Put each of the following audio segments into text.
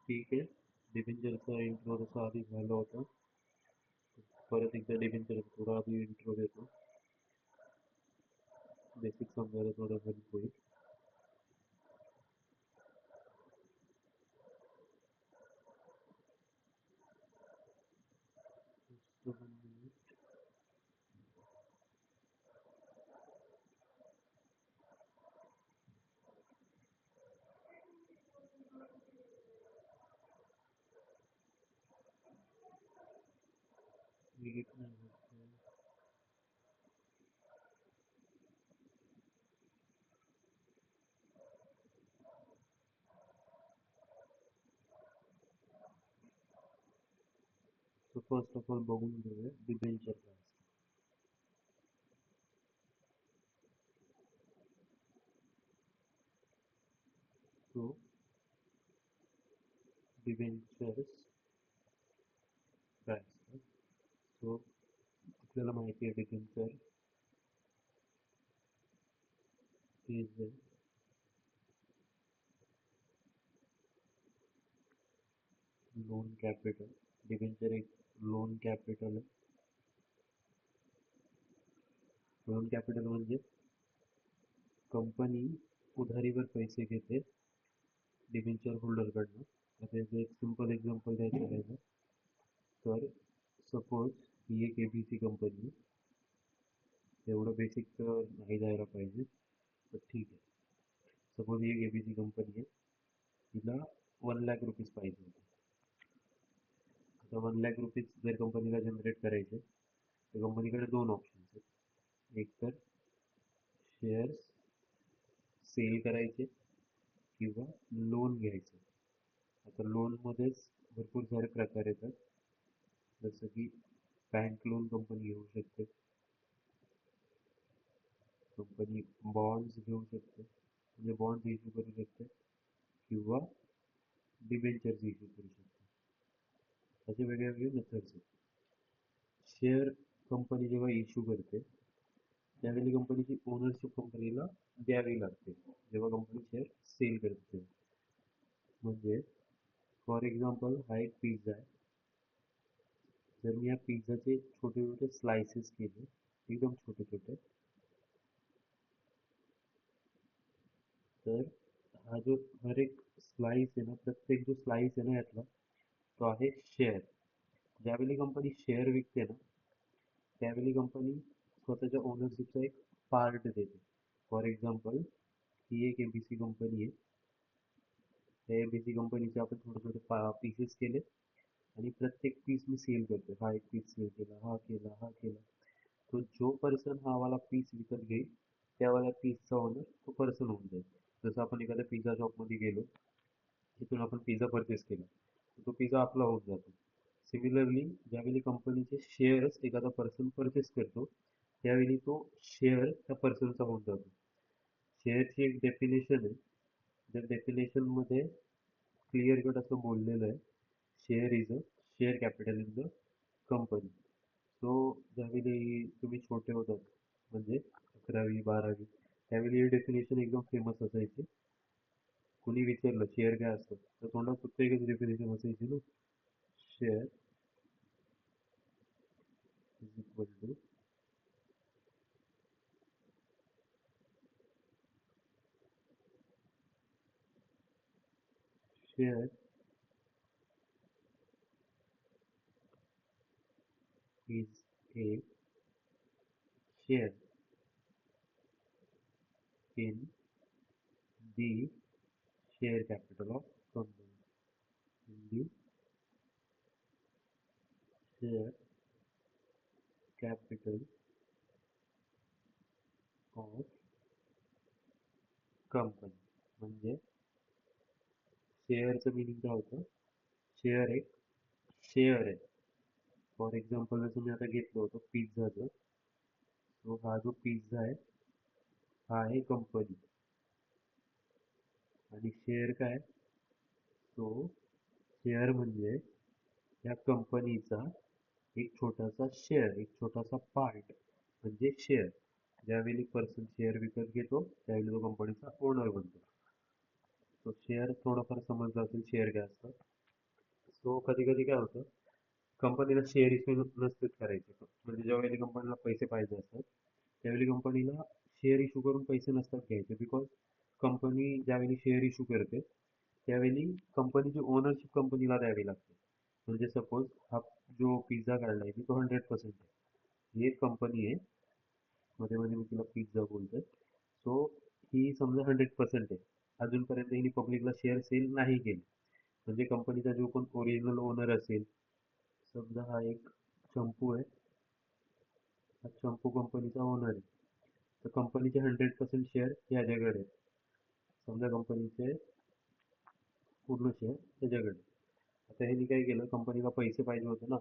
ठीक आहे. डिबेंचरचा इंट्रो जसा आधी झाला होता, परत एकदा डिबेंचरचा थोडा आधी इंट्रो देतो. बेसिक समजायला थोडं हेल्प होईल. So first of all बघून घेऊया डिबेंचर काय असतं. So डिबेंचर्स काय असतं. सो आपल्याला माहिती आहे debenture is loan capital. Debenture एक लोन कॅपिटल आहे. लोन कॅपिटल म्हणजे कंपनी उधारीवर पैसे घेते डिबेंचर होल्डरकडनं. आता याचं एक सिंपल एक्झाम्पल द्यायचं राहिलं तर सपोज ही एक ABC कंपनी, एवढं बेसिक तर नाही जायला पाहिजे, तर ठीक आहे. सपोज ही एक ABC कंपनी आहे, तिला 1 लाख रुपीज पाहिजे होते. आता 1 लाख रुपीज जर कंपनीला जनरेट करायचे तर कंपनीकडे दोन ऑप्शन्स आहेत. एक तर शेअर्स सेल करायचे किंवा लोन घ्यायचं. आता लोनमध्येच भरपूर सारे प्रकार येतात, जसं की बँक लोन कंपनी घेऊ शकते, कंपनी बॉन्ड्स घेऊ शकते म्हणजे बॉन्ड्स इश्यू करू शकते किंवा डिबेंचर्स इश्यू करू शकते. असे वेगळे वेगळे मेथड्स आहेत. शेअर कंपनी जेव्हा इश्यू करते त्यावेळी कंपनीची ओनरशिप कंपनीला द्यावी लागते जेव्हा कंपनी शेअर सेल करते. म्हणजे फॉर एक्झाम्पल हा एक पिझ्झा आहे. जर मी या पिझ्झाचे छोटे छोटे स्लायसेस केले, एकदम छोटे छोटे, तर हा जो हर एक स्लाइस आहे ना, प्रत्येक जो स्लाइस आहे ना यातला, तो आहे शेअर. ज्यावेळी कंपनी शेअर विकते ना त्यावेळी कंपनी स्वतःच्या ओनरशिपचा एक पार्ट देते. फॉर एक्झाम्पल ही एक ABC कंपनी आहे. त्या ABC कंपनीचे आपण छोटे छोटे पीसेस केले आणि प्रत्येक पीस मी सेल करतो. हा एक पीस सेल केला, हा केला, हा केला. तो जो पर्सन हा वाला पीस विकत घेईल त्यावाला पीसचा ओनर तो पर्सन होऊन जाईल. जसं आपण एखाद्या पिझ्झा शॉपमध्ये गेलो, तिथून आपण पिझ्झा परचेस केला, तो पिझ्झा आपला होऊन जातो. सिमिलरली ज्यावेळी कंपनीचे शेअर्स एखादा पर्सन परचेस करतो त्यावेळी तो शेअर त्या पर्सनचा होऊन जातो. शेअरची एक डेफिनेशन आहे, त्या डेफिनेशनमध्ये क्लिअर कट असं बोललेलं आहे, share is a share capital in the company. So ज्यावेळी तुम्ही छोटे होतात म्हणजे 11वी 12वी त्यावेळी ही डेफिनेशन एकदम फेमस असायची. कुणी विचारलं शेअर काय असतं तर तोंडात फक्त एकच डेफिनेशन असायची ना, share is equal to share is a share in the share capital of company. In the share capital of company. म्हणजे शेअरचं मिनिंग काय होतं, शेअर एक शेअर आहे. फॉर एक्झाम्पल जसं मी आता घेतलं होतं पिझ्झाचं, तो हा जो पिझ्झा आहे हा आहे कंपनी आणि शेअर काय, तो शेअर म्हणजे या कंपनीचा एक छोटासा शेअर, एक छोटासा पार्ट म्हणजे शेअर. ज्यावेळी पर्सन शेअर विकत घेतो त्यावेळी तो कंपनीचा ओनर बनतो. तो शेअर थोडाफार समजला असेल शेअर काय असतं. सो कधी कधी काय होतं, कंपनीला शेअर इश्यू नसतेच करायचे. म्हणजे ज्यावेळी कंपनीला पैसे पाहिजे असतात त्यावेळी कंपनीला शेअर इश्यू करून पैसे नसतात घ्यायचे. बिकॉज कंपनी ज्यावेळी शेअर इश्यू करते त्यावेळी कंपनीची ओनरशिप कंपनीला द्यावी लागते. म्हणजे सपोज हा जो पिझ्झा काढलाय तो 100% आहे. ही एक कंपनी आहे, मध्ये मध्ये मी तिला पिझ्झा बोलतोय. सो ही समजा 100% आहे. अजूनपर्यंत हिने पब्लिकला शेअर सेल नाही केले. म्हणजे कंपनीचा जो कोण ओरिजिनल ओनर असेल, समजा हा एक शॅम्पू आहे, हा शॅम्पू कंपनीचा ओनर आहे, तर कंपनीचे 100% शेअर ह्याच्याकडे आहेत. समजा कंपनीचे पूर्ण शेअर त्याच्याकडे. आता ह्यांनी काय केलं, कंपनीला पैसे पाहिजे होते ना,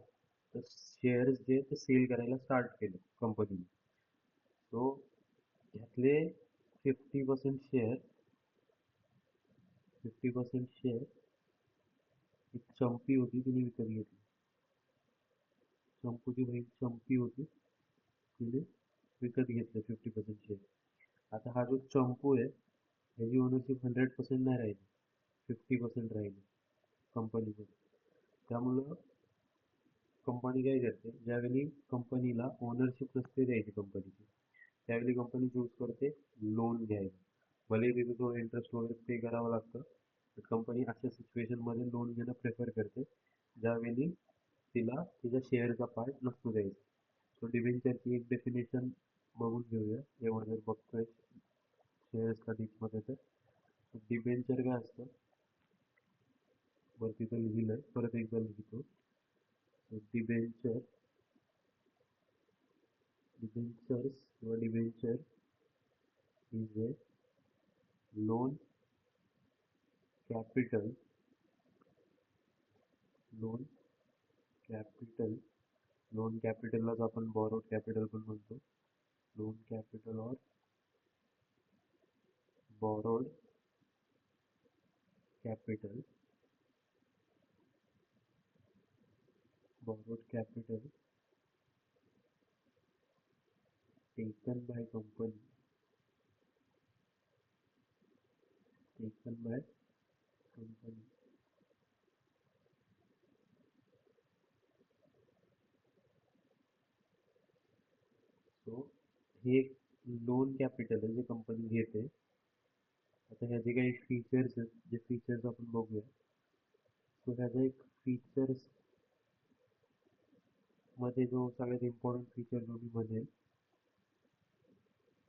तर शेअर्स जे ते सेल करायला स्टार्ट केले कंपनीने. सो ह्यातले 50% शेअर 50% शेअर एक चंपी होती तिने विकत घेतली. चंपूची बहीण चंपी होती, तिने विकत घेतले 50% शेअर. आता हा जो चंपू आहे ह्याची ओनरशिप 100% नाही राहिली, 50% राहिली कंपनीमध्ये. त्यामुळं कंपनी काय करते, ज्यावेळी कंपनीला ओनरशिप नसते द्यायची कंपनीची, त्यावेळी कंपनी चूज करते लोन घ्यायला. भले तिथे थोडं इंटरेस्ट वगैरे पे करावं लागतं, तर कंपनी अशा सिच्युएशनमध्ये लोन घेणं प्रेफर करते ज्यावेळी तिला तिच्या शेअरचा पार्ट नसतो द्यायचा. सो डिबेंचरची एक डेफिनेशन बघून घेऊया, एवढं जर बघतोय शेअर्सला डीपमध्ये. तर डिबेंचर काय असतं, वरती तर लिहिलंय, परत एकदा लिहितो. डिबेंचर डिबेंचर्स किंवा debenture is a loan capital loan capital loan कॅपिटललाच आपण बॉरोड कॅपिटल पण म्हणतो. लोन कॅपिटल और borrowed capital borrowed capital taken by company taken by company so हे एक लोन कॅपिटल आहे जे कंपनी घेते. आता ह्याचे काही फीचर्स आहेत, जे फीचर्स आपण बघूया. सो ह्याचा एक फीचर्स मध्ये जो सगळ्यात इम्पॉर्टंट फीचर जो मी म्हणेल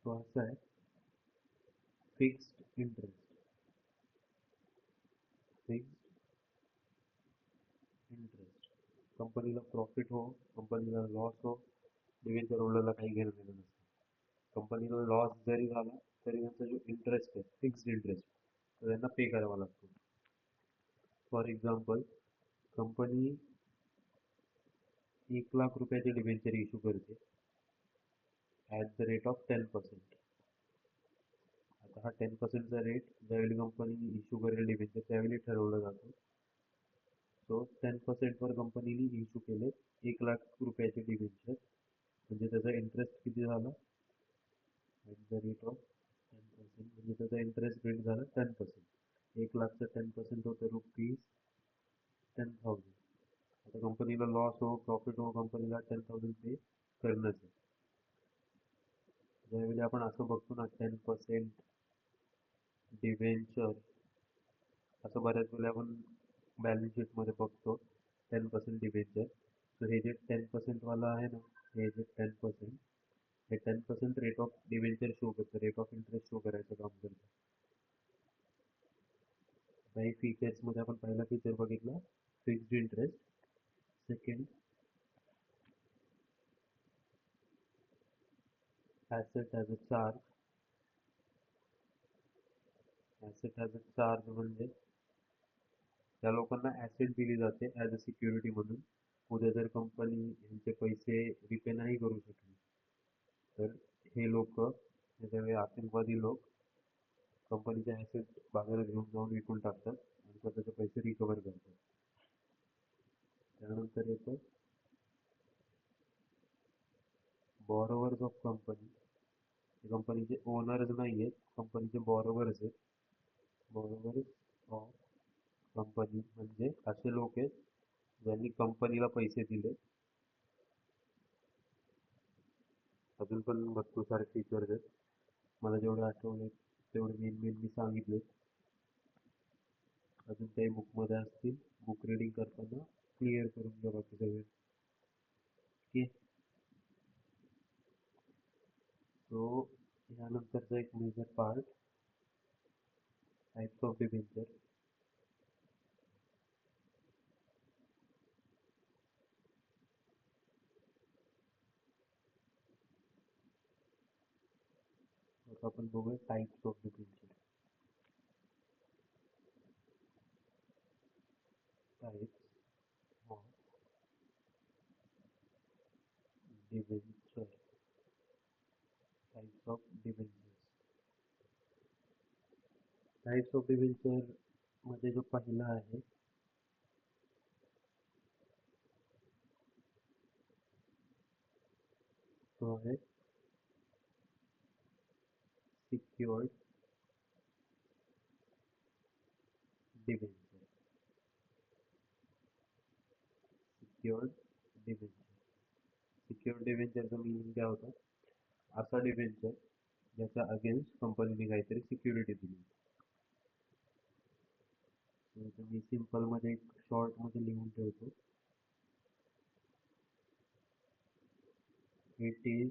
तो असा आहे, फिक्स्ड इंटरेस्ट. Fixed interest. कंपनीला प्रॉफिट हो, कंपनीला लॉस हो, डिव्हेंचर होल्डरला काही घेणं देणं नसतं. कंपनीला लॉस जरी झाला तरी त्यांचा जो इंटरेस्ट आहे फिक्स्ड इंटरेस्ट, तो त्यांना पे करावा लागतो. फॉर एक्झाम्पल, कंपनी 1 लाख रुपयाचे डिबेंचर इश्यू करते ॲट द रेट ऑफ 10%. आता हा 10%चा रेट ज्यावेळी कंपनी इश्यू करेल डिबेंचर त्यावेळी ठरवला जातो. सो 10%वर कंपनीने इश्यू केले 1 लाख रुपयाचे डिबेंचर, म्हणजे त्याचा इंटरेस्ट किती झाला, ॲट द रेट ऑफ 10%, म्हणजे त्याचा इंटरेस्ट रेट झाला 10%. 1 लाखचं 10% होतं ₹10,000. आता कंपनीला लॉस हो प्रॉफिट हो, कंपनीला 10,000 पे करणंच आहे. ज्यावेळी आपण असं बघतो ना 10% डिबेंचर, असं बऱ्याच वेळेला आपण बॅलन्स शीटमध्ये बघतो 10% डिबेंचर. तर हे जे 10% आहे ना, हे जे 10%, हे 10% रेट ऑफ डिबेंचर शो करतं, रेट ऑफ इंटरेस्ट शो करायचं काम करतं. काही फीचर्समध्ये आपण पहिला फीचर बघितला fixed interest. Second, asset as a charge. Asset as a charge म्हणजे त्या लोकांना ॲसेट दिली जाते ॲज अ सिक्युरिटी म्हणून. उद्या जर कंपनी यांचे पैसे रिपे नाही करू शकली तर हे लोक, त्याच्यावेळी आतंकवादी लोक, कंपनीचे ॲसेट बाजारात घेऊन जाऊन विकून टाकतात आणि स्वतःचे पैसे रिकवर करतात. त्यानंतर येतं बॉरोवर्स ऑफ कंपनी. कंपनीचे ओनर्स नाही आहेत, कंपनीचे बॉरोवर्स आहेत. बॉरोवर्स ऑफ कंपनी म्हणजे असे लोक आहेत ज्यांनी कंपनीला पैसे दिले. अजून पण भरपूर सारे फीचर्स आहेत. मला जेवढे आठवले तेवढे मेन मी सांगितले. अजून काही बुकमध्ये असतील, बुक रीडिंग करताना क्लिअर करून घ्या बाकी सगळे. ओके. सो यानंतरचा एक major part, types of debenture. आता आपण बघूया types of debenture. Types of debenture. Types of debenture. Types of debenture मध्ये जो पहिला आहे तो आहे secured debenture. Secured debenture. Secured डिबेंचरचा मीनिंग काय होता? असा डिबेंचर ज्याच्या अगेन्स्ट कंपनीने काहीतरी सिक्युरिटी दिली. मी सिंपल मध्ये एक शॉर्ट मध्ये लिहून ठेवतो. It is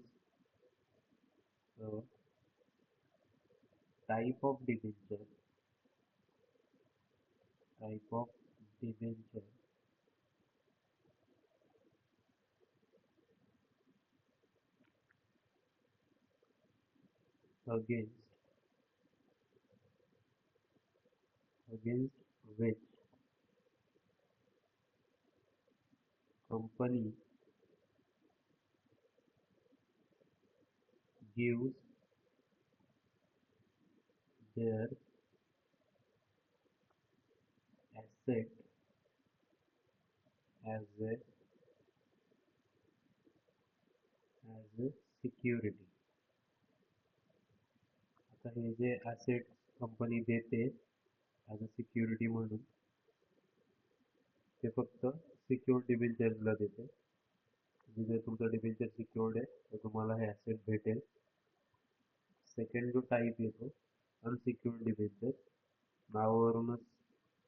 type of debenture. Type of debenture against which company gives their asset as a security. आता हे जे ॲसेट कंपनी देते ॲज अ सिक्युरिटी म्हणून, ते फक्त सिक्युअर्ड डिबेंचर्सला देते. म्हणजे जर तुमचं डिबेंचर सिक्युअर्ड आहे तर तुम्हाला हे ॲसेट भेटेल. सेकंड जो टाईप येतो अनसिक्युअर्ड डिबेंचर, नावावरूनच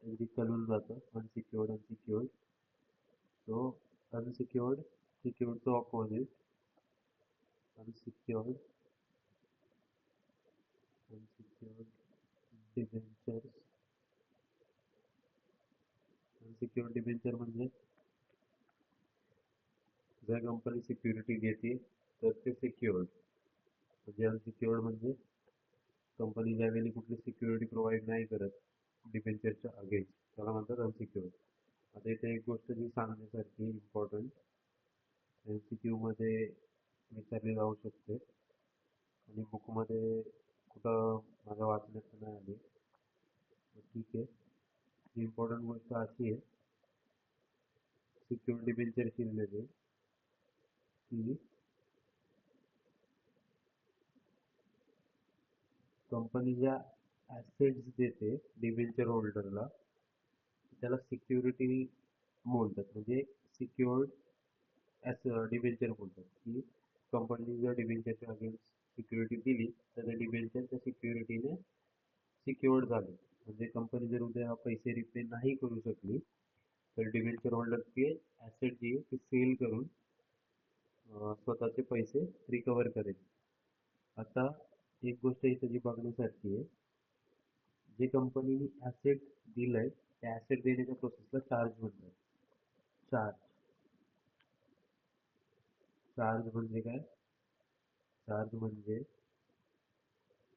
अगदी कळून जातं अनसिक्युअर्ड. सो अनसिक्युअर्ड, सिक्युअर्डचं opposite. Unsecured unsecured debentures. Unsecured debenture म्हणजे जर कंपनी सिक्युरिटी घेते तर ते सिक्युअर्ड. म्हणजे अनसिक्युअर्ड म्हणजे कंपनी ज्यावेळी कुठली सिक्युरिटी प्रोव्हाइड नाही करत डिबेंचरच्या अगेन्स्ट, त्याला म्हणतात अनसिक्युअर्ड. आता इथे एक गोष्ट जी सांगण्यासारखी इम्पॉर्टंट, एमसीक्यू मध्ये विचारली जाऊ शकते आणि बुकमध्ये कुठं माझ्या वाचण्यात नाही आली. ठीक आहे. इम्पॉर्टंट गोष्ट अशी आहे सिक्युअर्ड डिबेंचरशी रिलेटेड की कंपनी ज्या ॲसेट्स देते डिबेंचर होल्डरला त्याला सिक्युरिटी बोलतात. म्हणजे सिक्युअर्ड डिबेंचर बोलतात की कंपनी जर डिबेंचरच्या अगेन्स्ट सिक्युरिटी दिली तर ते डिबेंचर त्या सिक्युरिटीने सिक्युअर्ड झाले. म्हणजे कंपनी जर उद्या पैसे रिपे नाही करू शकली तर डिबेंचर होल्डर ते ॲसेट जी आहे ती सेल करून स्वतःचे पैसे रिकवर करेल. आता एक गोष्ट इथे जी बघण्यासारखी आहे, जे कंपनीने ॲसेट दिलंय त्या ॲसेट देण्याच्या प्रोसेसला चार्ज म्हणतात. चार्ज. चार्ज म्हणजे काय? चार्ज म्हणजे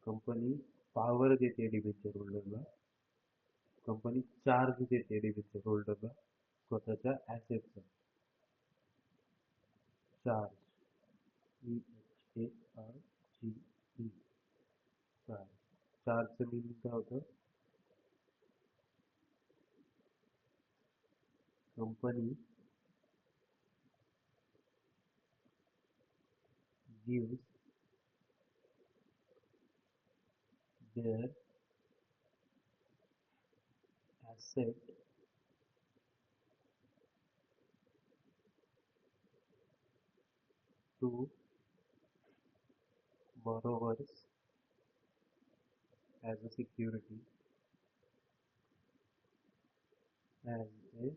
कंपनी पॉवर देते डिबेंचर होल्डरला, कंपनी चार्ज देते डिबेंचर होल्डरला स्वतःच्या ॲसेटचा. चार्ज. CHARGE. चार्ज. चार्जचं मिनिंग काय होतं? Company gives their asset to borrowers as a security as a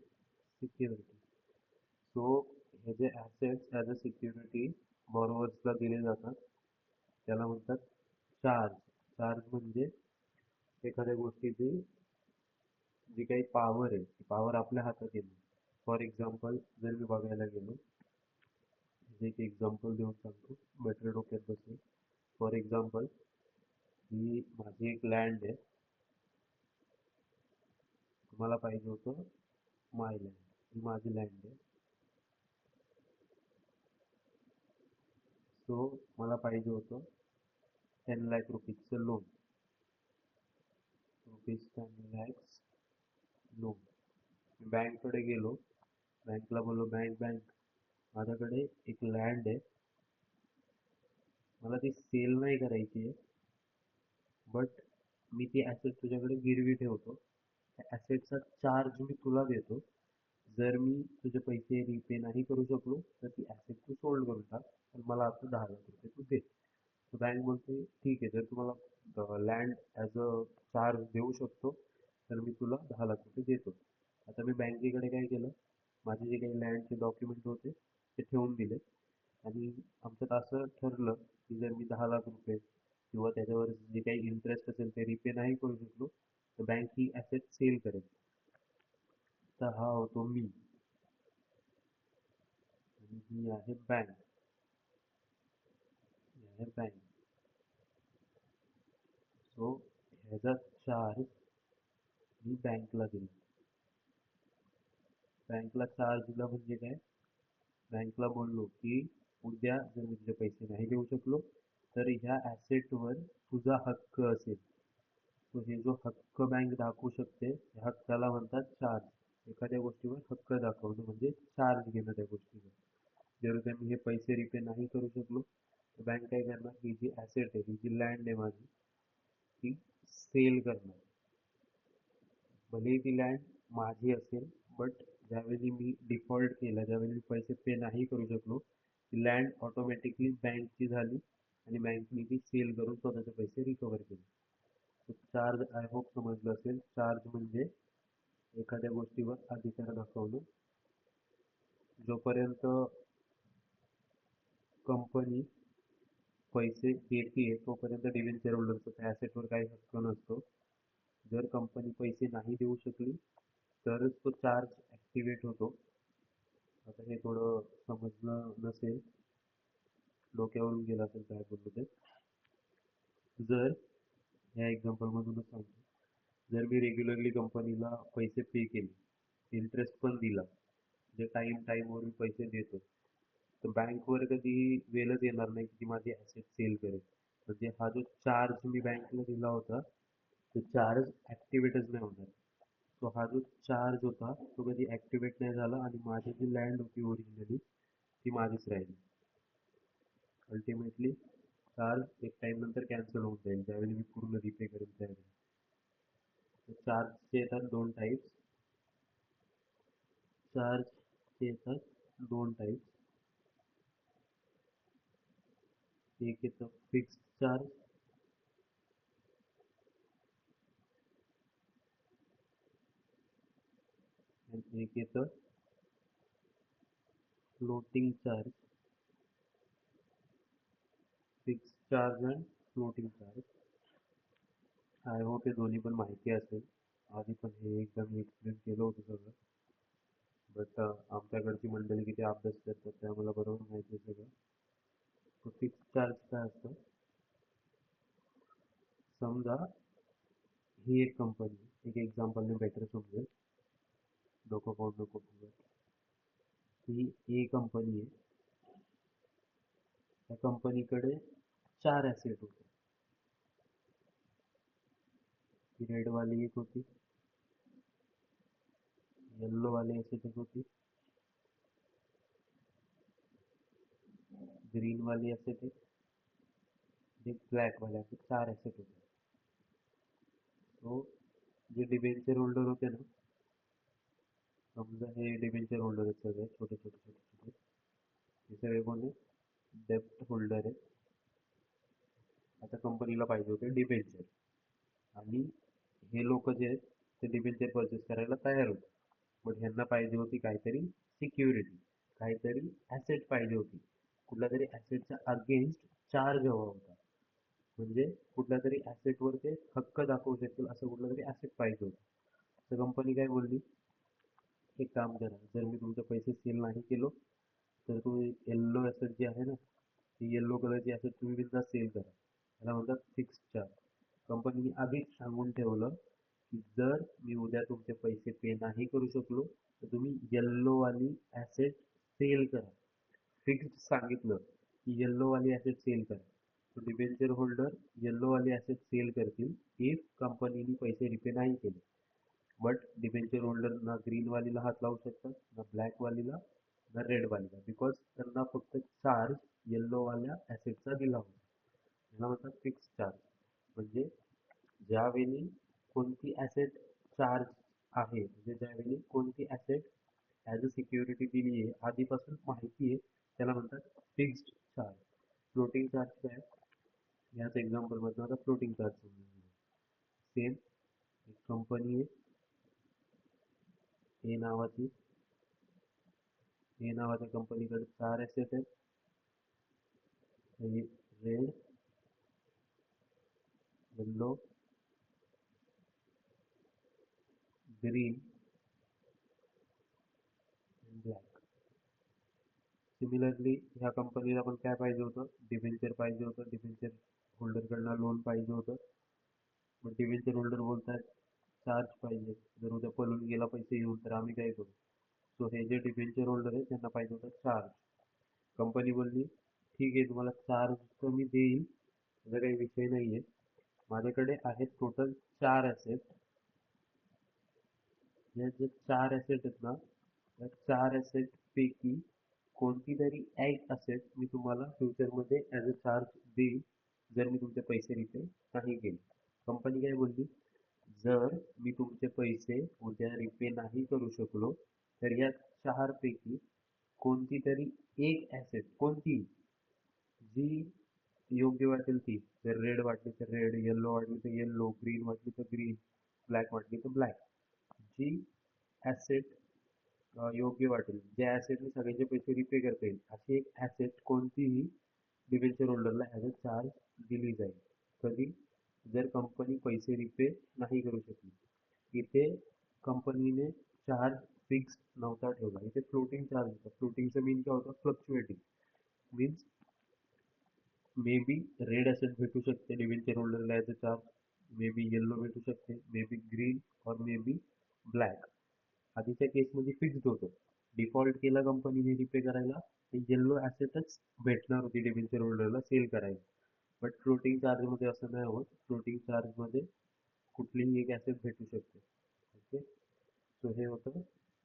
security. So हे जे ॲसेट्स ॲज अ सिक्युरिटी बॉरोवर्सला दिले जातात त्याला म्हणतात चार्ज. चार्ज म्हणजे एखाद्या गोष्टीची जी काही पॉवर आहे ती पॉवर आपल्या हातात येते. फॉर एक्झाम्पल जर मी बघायला गेलो, म्हणजे एक एक्झाम्पल देऊन सांगतो बेटर डोक्यात बसेल. फॉर एक्झाम्पल ही माझी एक लँड आहे, तुम्हाला पाहिजे होतं माय लँड, ही माझी लँड आहे. सो मला पाहिजे होतं 10 लाख रुपीजचं लोन, ₹10 lakhs लोन. मी बँककडे गेलो, बँकला बोललो बँक माझ्याकडे एक लँड आहे, मला ती सेल नाही करायची आहे, बट मी ती ॲसेट तुझ्याकडे गिरवी ठेवतो, त्या ॲसेटचा चार्ज मी तुला देतो. जर मी तुझे पैसे रिपे नाही करू शकलो तर ती ॲसेट तू सोल्ड करून टाक, पण मला आता 10 लाख रुपये तू दे. तर बँक बोलते ठीक आहे, जर तुम्हाला लँड ॲज अ चार्ज देऊ शकतो तर मी तुला 10 लाख रुपये देतो. आता मी बँकेकडे काय केलं, माझे जे काही लँडचे डॉक्युमेंट होते ते ठेवून दिले आणि आमच्यात असं ठरलं की जर मी 10 लाख रुपये किंवा त्याच्यावर जे काही इंटरेस्ट असेल ते रिपे नाही करू शकलो तर बँक ही ॲसेट सेल करेल. तर हा होतो मी आणि ही आहे बँक. ही आहे बँक. सो ह्याचा चार्ज मी बँकला दिला. बँकला चार्ज दिला म्हणजे काय, बँकला बोललो की उद्या जर मी तुझे पैसे नाही देऊ शकलो तर ह्या ॲसेटवर तुझा हक्क असेल. तो हे जो हक्क बँक दाखवू शकते त्या हक्काला म्हणतात चार्ज. एखाद्या गोष्टीवर हक्क दाखवणं म्हणजे चार्ज घेणं त्या गोष्टीवर. जर का मी हे पैसे रिपे नाही करू शकलो तर बँक काय करणार, ही जी ॲसेट आहे, ही जी लँड आहे माझी, ती सेल करणार. भले ती लँड माझी असेल, बट ज्यावेळी मी डिफॉल्ट केला, ज्यावेळी मी पैसे पे नाही करू शकलो, ती लँड ऑटोमॅटिकली बँकची झाली आणि बँकने ती सेल करून स्वतःचे पैसे रिकवर केले. तो चार्ज आय होप समजलं असेल. चार्ज म्हणजे एखाद्या गोष्टीवर अधिकार दाखवणं. जोपर्यंत कंपनी पैसे देते तोपर्यंत डिबेंचर होल्डरचा त्या ॲसेटवर काही हक्क नसतो. जर कंपनी पैसे नाही देऊ शकली तरच तो चार्ज ॲक्टिवेट होतो. आता हे थोडं समजलं नसेल, डोक्यावरून गेलं असेल काय बोललो ते. जर ह्या एक्झाम्पलमधूनच सांगतो, जर मी रेग्युलरली कंपनीला पैसे पे केले, इंटरेस्ट पण दिला, जे टाईमवर मी पैसे देतो, तर बँकवर कधीही वेळच येणार नाही की ती माझी ॲसेट सेल करेल. म्हणजे हा जो चार्ज मी बँकला दिला होता तो चार्ज ॲक्टिवेटच नाही होणार. तो हा जो चार्ज होता तो कधी ॲक्टिवेट नाही झाला आणि माझी जी लँड होती ओरिजिनली ती माझीच राहिली. अल्टिमेटली चार्ज एक टाइम नंतर कॅन्सल होऊन जाईल ज्यावेळी मी पूर्ण रिपे करेन त्यावेळी. चार्जचे येतात दोन टाईप्स. चार्जचे येतात दोन टाईप्स. एक येतं फिक्स्ड चार्ज आणि एक येतं floating charge. Fixed charge and floating charge. I hope हे दोन्ही पण माहिती असेल. आधी पण हे एकदा मी एक्सप्लेन केलं होतं सगळं, बट आमच्याकडची मंडळी किती अभ्यास करतात ते आम्हाला बरोबर माहिती आहे सगळं. तो फिक्स्ड चार्ज काय असतं, समजा ही एक कंपनी, एक एक्झाम्पलने बेटर समजेल, डोकं पाऊट नको करू. ही ए कंपनी आहे, त्या कंपनीकडे 4 ॲसेट होते. ही रेडवाली एक होती, येल्लोवाली ॲसेट एक होती, ग्रीनवाली ॲसेट एक ब्लॅकवाली, असे 4 ॲसेट होते. तो जे डिबेंचर होल्डर होते ना, समजा हे डिबेंचर होल्डर आहेत सगळे छोटे छोटे छोटे छोटे, हे सगळे कोण आहे, डेप्ट होल्डर आहे. आता कंपनीला पाहिजे होते डिबेंचर, आणि हे लोक जे आहेत ते डिबेंचर परचेस करायला तयार होते. पण ह्यांना पाहिजे होती काहीतरी सिक्युरिटी, काहीतरी ॲसेट पाहिजे होती. कुठल्या तरी ॲसेटच्या अगेन्स्ट चार्ज हवा होता. म्हणजे कुठल्या तरी ॲसेटवर ते हक्क दाखवू शकतील असं कुठलं तरी ॲसेट पाहिजे होतं. तर कंपनी काय बोलली, एक काम करा, जर मी तुमचे पैसे सेल नाही केलो तर तुम्ही येल्लो ॲसेट जे आहे ना, ती येल्लो कलरची ॲसेट तुम्ही बिनधास्त सेल करा. त्याला म्हणतात फिक्स चार्ज. कंपनीने आधीच सांगून ठेवलं की जर मी उद्या तुमचे पैसे पे नाही करू शकलो तर तुम्ही येल्लोवाली ॲसेट सेल करा. फिक्स्ड सांगितलं की येल्लोवाली ॲसेट सेल करा. तो डिबेंचर होल्डर येल्लोवाली ॲसेट सेल करतील इफ कंपनीने पैसे रिपे नाही केले. बट डिबेंचर होल्डर ना ग्रीन वालीला हात लावू शकतात, ना ब्लॅक वालीला, ना रेड वालीला, बिकॉज त्यांना फक्त चार्ज येल्लोवाल्या ॲसेटचा दिला होता. त्याला म्हणतात फिक्स चार्ज. म्हणजे ज्यावेळी कोणती ॲसेट चार्ज आहे, म्हणजे ज्यावेळी कोणती ॲसेट ॲज अ सिक्युरिटी दिली आहे आधीपासून माहिती आहे, त्याला म्हणतात फिक्स्ड चार्ज. फ्लोटिंग चार्ज काय, याच एक्झाम्पलमधून आता फ्लोटिंग चार्ज समजून सेम एक कंपनी आहे ए नावाची, ए नावाच्या कंपनीकडे 4 ॲसेट आहेत. रेड, येल्लो, ग्रीन आणि ब्लॅक. सिमिलरली ह्या कंपनीला पण काय पाहिजे होतं, डिबेंचर पाहिजे होतं. डिबेंचर होल्डरकडनं लोन पाहिजे होतं. मग डिबेंचर होल्डर बोलतात चार्ज पाहिजे, जर उद्या पळून गेला पैसे येऊन तर आम्ही काय करू. सो हे जे डिबेंचर होल्डर आहे त्यांना पाहिजे होतं चार्ज. कंपनी बोलली ठीक आहे, तुम्हाला चार्ज तर मी देईल, त्याचा काही विषय नाही आहे. माझ्याकडे आहेत टोटल 4 ॲसेट. या जे 4 ॲसेट आहेत ना, त्या 4 ॲसेट पैकी कोणती तरी एक ॲसेट मी तुम्हाला फ्युचरमध्ये ॲज अ चार्ज देईल जर मी तुमचे पैसे रिपे नाही केले. कंपनी काय बोलली, जर मी तुमचे पैसे उद्या रिपे नाही करू शकलो तर या 4 पैकी कोणती तरी एक ॲसेट, कोणती जी योग्य वाटेल ती, जर रेड वाटली तर रेड, येल्लो वाटली तर येल्लो, ग्रीन वाटली तर ग्रीन, ब्लॅक वाटली तर ब्लॅक, जी ॲसेट योग्य वाटेल, ज्या ॲसेटने सगळ्यांचे पैसे रिपे करता येईल, अशी एक ॲसेट कोणतीही डिबेंचर होल्डरला ॲज अ चार्ज दिली जाईल. कधी, जर कंपनी पैसे रिपे नाही करू शकली. इथे कंपनीने चार्ज फिक्स नव्हता ठेवला, इथे फ्लोटिंग चार्ज होता. फ्लोटिंगचं मीन काय होतं, fluctuating. Means may be red asset भेटू शकते डिबेंचर होल्डरला as a charge, may be yellow भेटू शकते, मे बी ग्रीन, और मे बी ब्लॅक. आधीच्या केसमध्ये फिक्स्ड होतं. डिफॉल्ट केला कंपनीने रिपे करायला, ते येल्लो ॲसेटच भेटणार होती डिबेंचर होल्डरला सेल करायला. बट फ्लोटिंग चार्जमध्ये असं नाही होत. फ्लोटिंग चार्जमध्ये कुठलीही एक ॲसेट भेटू शकते. ओके, सो हे होतं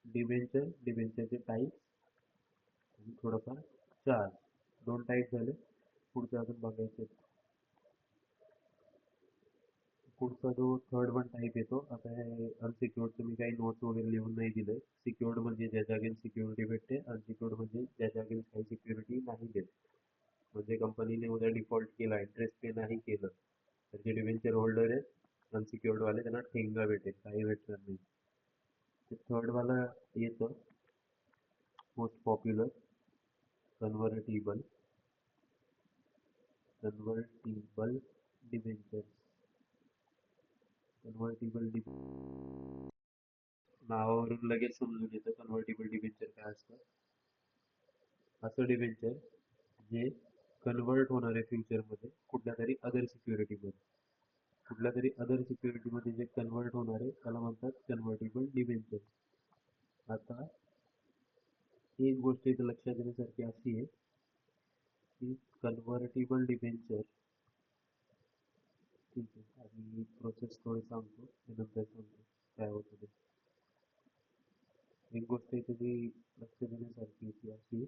डिबेंचर, डिबेंचरचे टाईप आणि थोडंफार चार्ज. 2 टाईप झाले. पुढचं अजून बघायचे. पुढचा जो थर्ड वन टाईप येतो, आता हे अनसिक्युअर्डचं मी काही नोट्स वगैरे लिहून नाही दिलंय. सिक्युअर्ड म्हणजे ज्याच्या अगेन्स्ट सिक्युरिटी भेटते, अनसिक्युअर्ड म्हणजे ज्याच्या अगेन्स्ट काही सिक्युरिटी नाही देत. म्हणजे कंपनीने उद्या डिफॉल्ट केला, इंटरेस्ट पे नाही केलं तर जे डिबेंचर होल्डर आहे अनसिक्युअर्ड वाले, त्यांना ठेंगा भेटेल, काही भेटणार नाही. ते थर्ड वाला येतं most popular, convertible, convertible debenture. Convertible नावावरून लगेच समजून येतं कन्व्हर्टिबल डिबेंचर काय असतं. असं डिबेंचर जे कन्व्हर्ट होणार आहे फ्युचरमध्ये कुठल्या तरी अदर सिक्युरिटीमध्ये. कुठल्या तरी अदर सिक्युरिटीमध्ये जे कन्व्हर्ट होणार आहे त्याला म्हणतात कन्व्हर्टिबल डिबेंचर. आता एक गोष्ट इथं लक्षात येण्यासारखी अशी आहे की कन्व्हर्टिबल डिबेंचर, ठीक आहे, आणि प्रोसेस थोडी सांगतो नंतर सांगतो काय होतं ते. एक गोष्ट इथे जी लक्ष देण्यासारखी ती अशी,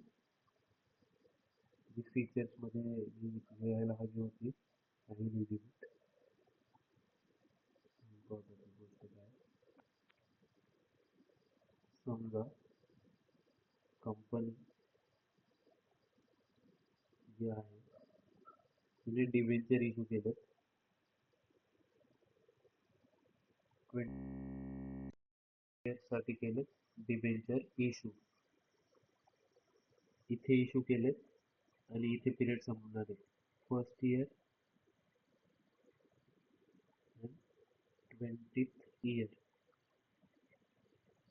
जी फीचर्समध्ये जी लिहायला हवी होती काही लिहिली. इम्पॉर्टंट गोष्ट काय, समजा कंपनी जे आहे तिने डिबेंचर इश्यू केले 20 साठी केले डिबेंचर इश्यू इथे इश्यू केलेत आणि इथे पिरियड संपणार आहे first year 20th year.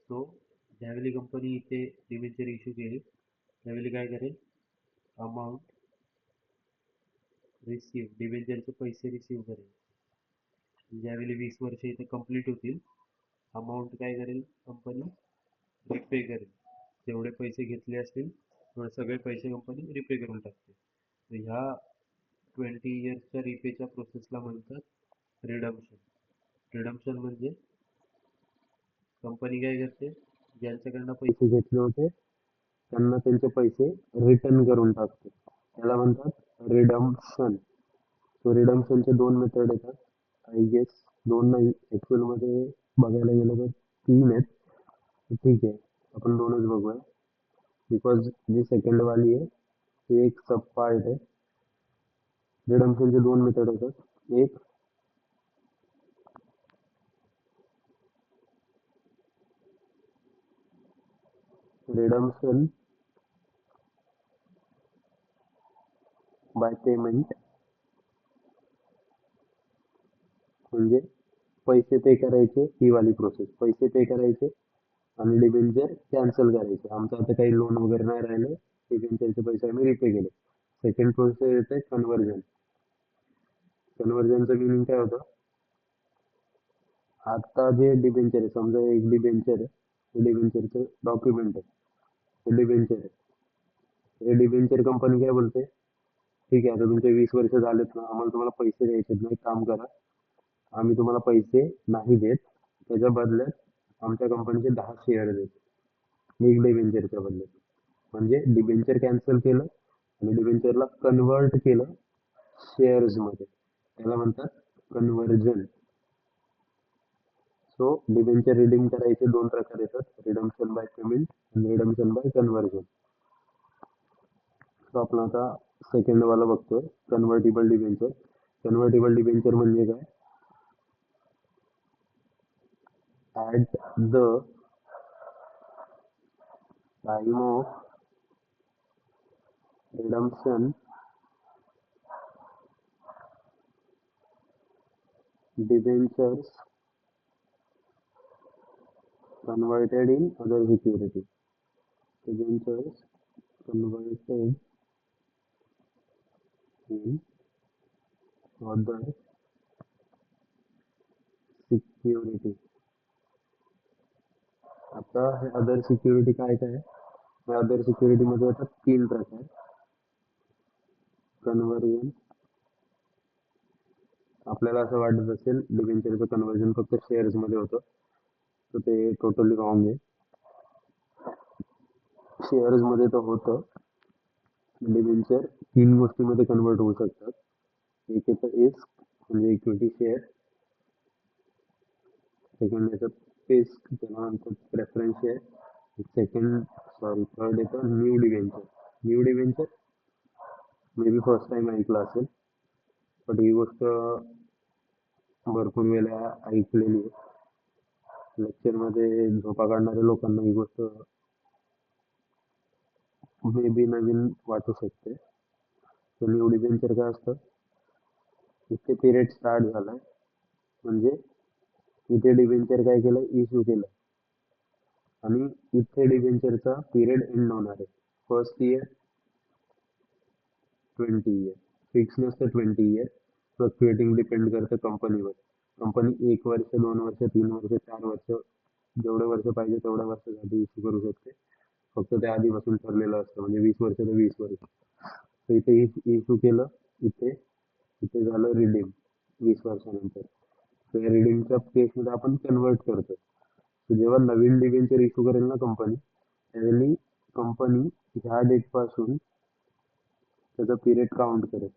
So ज्यावेळी कंपनी इथे डिबेंचर इश्यू केली त्यावेळी काय करेल अमाऊंट रिसीव डिबेंचरचे पैसे रिसीव करेल ज्यावेळी 20 वर्ष इथे कंप्लीट होतील अमाऊंट काय करेल कंपनी रिपे करेल जेवढे पैसे घेतले असतील तेवढे सगळे पैसे कंपनी रिपे करून टाकते तर ह्या 20 इयर्सच्या रिपेच्या प्रोसेसला म्हणतात रिडम्पशन. रिडम्पशन म्हणजे कंपनी काय करते ज्यांच्याकडनं पैसे घेतले होते त्यांना त्यांचे पैसे रिटर्न करून टाकते त्याला म्हणतात रिडम्पशन. सो रिडम्पशनचे दोन मेथड येतात आय गेस दोन नाही ऍक्च्युअल मध्ये बघायला गेलं तर तीन आहेत ठीक आहे आपण दोनच बघूया बिकॉज जी सेकंड वाली आहे ती एक सब पार्ट आहे. रिडम्पशनचे दोन मेथड येतात एक रिडम्पशन बाय पेमेंट म्हणजे पैसे पे करायचे ही वाली प्रोसेस पैसे पे करायचे आणि डिबेंचर कॅन्सल करायचे आमचं आता काही लोन वगैरे नाही राहिले डिबेंचरचे पैसे आम्ही रिपे केले. सेकंड प्रोसेस येते कन्वर्जन. कन्वर्जनचं मिनिंग काय होतं आता जे डिबेंचर आहे समजा एक डिबेंचर आहे डिबेंचरचं डॉक्युमेंट आहे हे डिबेंचर आहे हे डिबेंचर कंपनी काय बोलते ठीक आहे आता तुमचे 20 वर्ष झालेत ना आम्हाला तुम्हाला पैसे द्यायचे नाही काम करा आम्ही तुम्हाला पैसे नाही देत त्याच्या बदल्यात आमच्या कंपनीचे 10 शेअर देत एक डिबेंचरच्या बदल्यात म्हणजे डिबेंचर कॅन्सल केलं आणि डिबेंचरला कन्वर्ट केलं शेअर्स मध्ये त्याला म्हणतात कन्वर्जन. सो डिबेंचर रिडीम करायचे दोन प्रकार येतात रिडम्पशन बाय पेमेंट आणि रिडम्पशन बाय कन्वर्जन. सो आपण आता सेकंड वाला बघतोय कन्व्हर्टिबल डिबेंचर. कन्व्हर्टिबल डिबेंचर म्हणजे काय at the time of redemption debentures converted in other security. Debentures converted in other security. आता हे अदर सिक्युरिटी काय काय आहे अदर सिक्युरिटी मध्ये येतात तीन प्रकार कन्वर्जन. आपल्याला असं वाटत असेल डिबेंचरचं कन्वर्जन फक्त शेअर्स मध्ये होतं तर ते टोटली रॉंग आहे. शेअर्स मध्ये तर होतं डिबेंचर तीन गोष्टीमध्ये कन्वर्ट होऊ शकतात एक येतं एस म्हणजे इक्विटी शेअर सेकंड येतं पेस त्याला म्हणतात प्रेफरन्स शेअर थर्ड येतं new debenture. New debenture may be first time ऐकलं असेल बट ही गोष्ट भरपूर वेळा ऐकलेली आहे लेक्चर मध्ये झोपा काढणाऱ्या लोकांना ही गोष्ट मे बी नवीन वाटू शकते. तर न्यू डिबेंचर काय असतं इथे पिरियड स्टार्ट झालाय म्हणजे इथे डिबेंचर काय केलं इश्यू केलं आणि इथे डिबेंचरचा पिरियड एंड होणार आहे फर्स्ट इयर 20 इयर फिक्स नसतं 20 इयर फ्लक्च्युएटिंग डिपेंड करतं कंपनीवर. कंपनी 1 वर्ष 2 वर्ष 3 वर्ष 4 वर्ष जेवढे वर्ष पाहिजे तेवढ्या वर्षासाठी इश्यू करू शकते फक्त त्या आधीपासून ठरलेलं असतं म्हणजे 20 वर्ष तर 20 वर्ष. तर इथे इश्यू केलं इथे इथे झालं रिडीम 20 वर्षानंतर. तर या रिडीमच्या केसमध्ये आपण कन्वर्ट करतो. तर जेव्हा नवीन डिबेंचर इश्यू करेल ना कंपनी त्यावेळी कंपनी ह्या डेट पासून त्याचा पिरियड काउंट करेल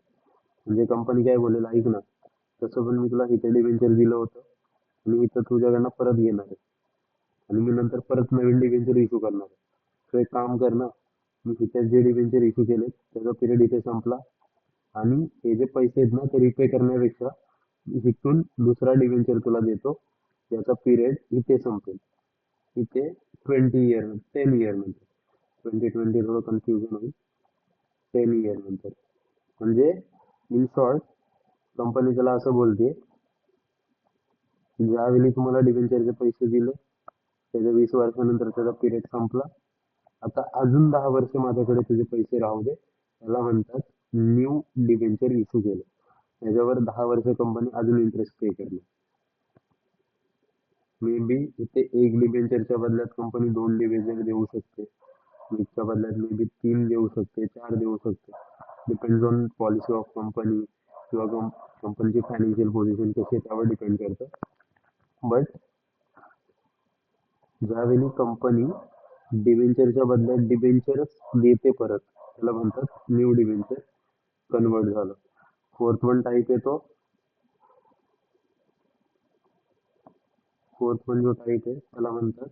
म्हणजे कंपनी काय बोलेल ऐक ना तसं पण मी तुला इथे डिबेंचर दिलं होतं आणि इथं तुझ्याकडनं परत घेणार आहे आणि मी नंतर परत नवीन डिबेंचर इश्यू करणार आहे. तर एक काम कर ना मी इथे जे डिबेंचर इश्यू केले त्याचा पिरियड इथे संपला आणि हे जे पैसे आहेत ना ते रिपे करण्यापेक्षा इथून दुसरा डिबेंचर तुला देतो ज्याचा पिरियड इथे संपेल इथे 20 इयर 10 इयर नंतर 2020 थोडं कन्फ्युजन होईल 10 इयर नंतर म्हणजे इन शॉर्ट कंपनी त्याला असं बोलते की ज्यावेळी तुम्हाला डिबेंचरचे पैसे दिले त्याच्या 20 वर्षानंतर त्याचा पिरियड संपला आता अजून 10 वर्ष माझ्याकडे तुझे पैसे राहू दे त्याला म्हणतात न्यू डिबेंचर इश्यू केलं त्याच्यावर 10 वर्ष कंपनी अजून इंटरेस्ट पे करणार मे बी इथे एक डिबेंचरच्या बदल्यात कंपनी 2 डिबेंचर देऊ शकते च्या बदल्यात मे बी 3 देऊ शकते 4 देऊ शकते depends on policy of company किंवा कंपनीची फायनान्शियल पोझिशन कशी आहे त्यावर डिपेंड करतं बट ज्यावेळी कंपनी डिबेंचरच्या बदल्यात डिबेंचरच देते परत त्याला म्हणतात न्यू डिबेंचर कन्वर्ट झालं फोर्थ वन टाईप येतो फोर्थ वन जो टाईप आहे त्याला म्हणतात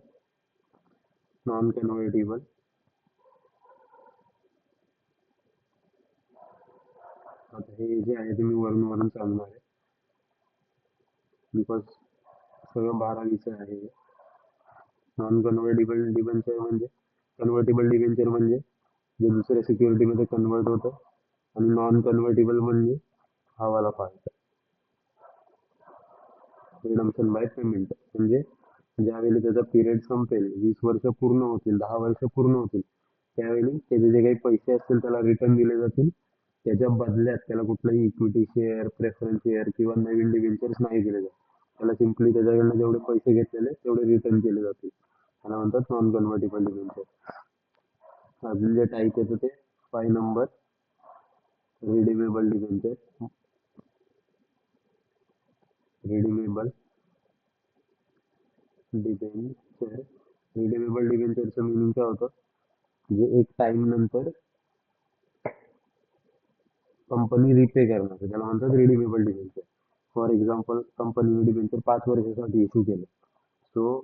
नॉन कन्व्हर्टेबल आता हे जे आहे ते मी वरून वरून सांगणार आहे बिकॉज सगळं 12वीचं आहे नॉन कन्व्हर्टेबल डिबेंचर म्हणजे कन्व्हर्टेबल डिबेंचर म्हणजे जे दुसऱ्या सिक्युरिटीमध्ये कन्वर्ट होतं आणि नॉन कन्व्हर्टेबल म्हणजे हा वाला पार्ट रिडम्पशन बाय पेमेंट म्हणजे ज्यावेळी त्याचा पिरियड संपेल 20 वर्ष पूर्ण होतील 10 वर्ष पूर्ण होतील त्यावेळी त्याचे जे काही पैसे असतील त्याला रिटर्न दिले जातील त्याच्या बदल्यात त्याला कुठलाही इक्विटी शेअर प्रेफरन्स शेअर किंवा नवीन डिबेंचर्स नाही दिले जात त्याला सिम्पली त्याच्याकडनं जेवढे पैसे घेतलेले तेवढे रिटर्न केले जातील त्याला म्हणतात नॉन कन्व्हर्टेबल डिबेंचर अजून जे टाईप येतं ते 5 number redeemable debenture redeemable debenture redeemable डिबेंचरचं मिनिंग काय होतं जे एक टाइम नंतर कंपनी रिपे करणार त्याला म्हणतात रिडीमेबल डिबेंचर फॉर एक्झाम्पल कंपनीने डिबेंचर 5 वर्षासाठी इश्यू केलं सो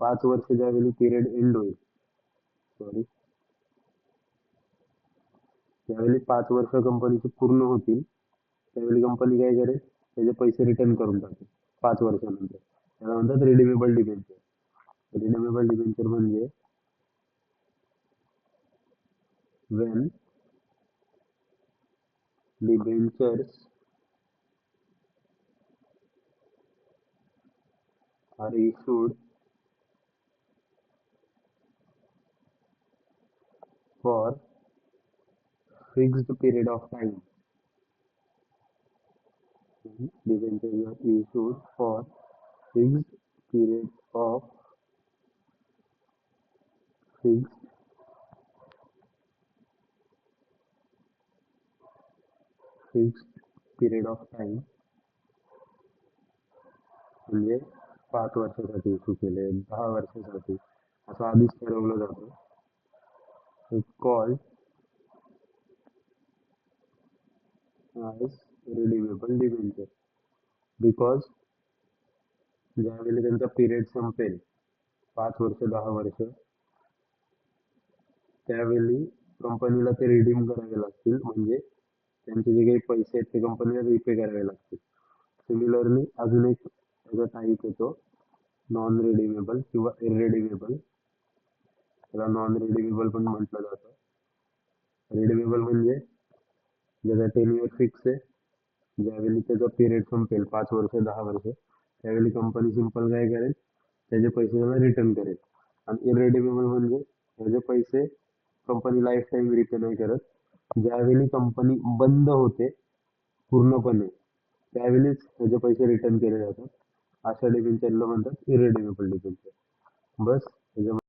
5 वर्ष ज्यावेळी पिरियड एंड होईल सॉरी ज्यावेळी 5 वर्ष कंपनीचे पूर्ण होतील त्यावेळी कंपनी काय करेल त्याचे पैसे रिटर्न करून टाकेल 5 वर्षानंतर त्याला म्हणतात रिडीमेबल डिबेंचर रिडीमेबल डिबेंचर म्हणजे when debentures are issued for fixed period of time debentures are issued for fixed period of fixed fixed period of time म्हणजे 5 वर्षासाठी इश्यू केले 10 वर्षासाठी असं आधीच ठरवलं जातं it's called as redeemable debenture because ज्यावेळी त्यांचा पिरियड संपेल 5 वर्ष 10 वर्ष त्यावेळी कंपनीला ते रिडीम करावे लागतील म्हणजे त्यांचे जे काही पैसे आहेत ते कंपनीला रिपे करावे लागतील सिमिलरली अजून एक त्याचा टाईप येतो नॉन रिडीमेबल किंवा इरेडीमेबल त्याला नॉन रिडीमेबल पण म्हटलं जातं रिडीमेबल म्हणजे ज्याचा 10 इयर फिक्स आहे ज्यावेळी त्याचा पिरियड संपेल 5 वर्ष 10 वर्ष त्यावेळी कंपनी सिंपल काय करेल त्याचे पैसे त्याला रिटर्न करेल आणि इरेडीमेबल म्हणजे त्याचे पैसे कंपनी लाईफ टाईम रिपे नाही करत ज्यावेळी कंपनी बंद होते पूर्णपणे त्यावेळीच त्याचे पैसे रिटर्न केले जातात अशा डिबेंचरला म्हणतात इरेडीमेबल डिबेंचर बस